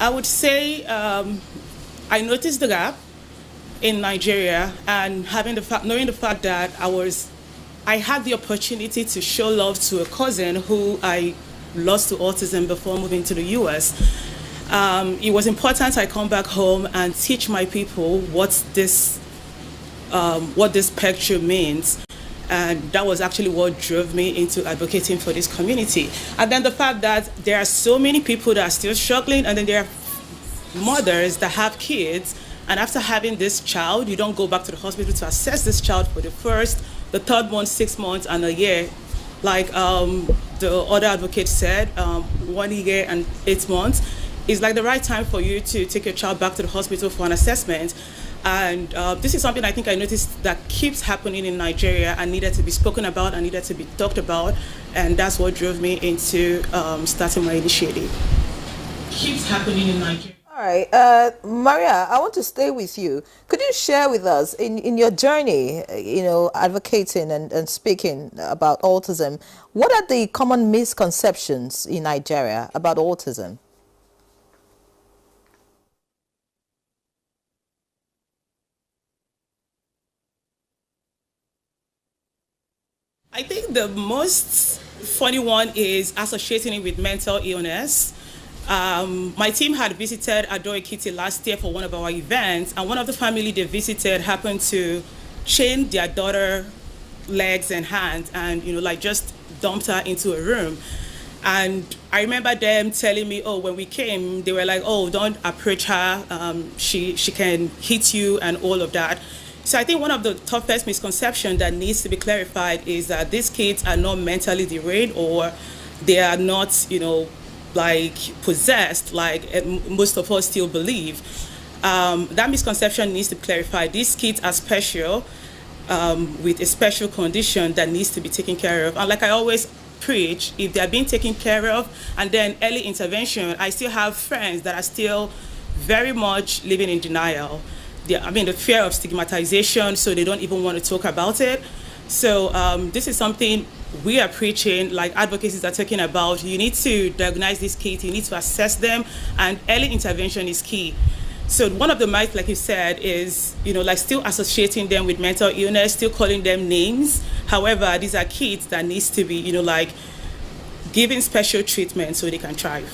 I would say I noticed the gap in Nigeria, and knowing the fact that I had the opportunity to show love to a cousin who I lost to autism before moving to the US. It was important I come back home and teach my people what this spectrum means. And that was actually what drove me into advocating for this community. And then the fact that there are so many people that are still struggling, and then there are mothers that have kids, and after having this child, you don't go back to the hospital to assess this child for the first, the third month, 6 months, and a year. Like the other advocate said, 1 year and 8 months is like the right time for you to take your child back to the hospital for an assessment. And this is something I think I noticed that keeps happening in Nigeria and needed to be spoken about and needed to be talked about. And that's what drove me into starting my initiative. Keeps happening in Nigeria. All right, Maria, I want to stay with you. Could you share with us in your journey, advocating and speaking about autism, what are the common misconceptions in Nigeria about autism? I think the most funny one is associating it with mental illness. My team had visited Ado Ekiti last year for one of our events, and one of the family they visited happened to chain their daughter legs and hands and, just dumped her into a room. And I remember them telling me, oh, when we came, they were like, oh, don't approach her. She can hit you and all of that. So I think one of the toughest misconceptions that needs to be clarified is that these kids are not mentally derailed, or they are not, like possessed, like most of us still believe. That misconception needs to be clarified. These kids are special with a special condition that needs to be taken care of. And like I always preach, if they're being taken care of and then early intervention, I still have friends that are still very much living in denial. The fear of stigmatization, so they don't even want to talk about it. So this is something we are preaching, like advocacies are talking about. You need to diagnose these kids, you need to assess them, and early intervention is key. So one of the myths, like you said, is, like still associating them with mental illness, still calling them names. However, these are kids that needs to be, like given special treatment so they can thrive.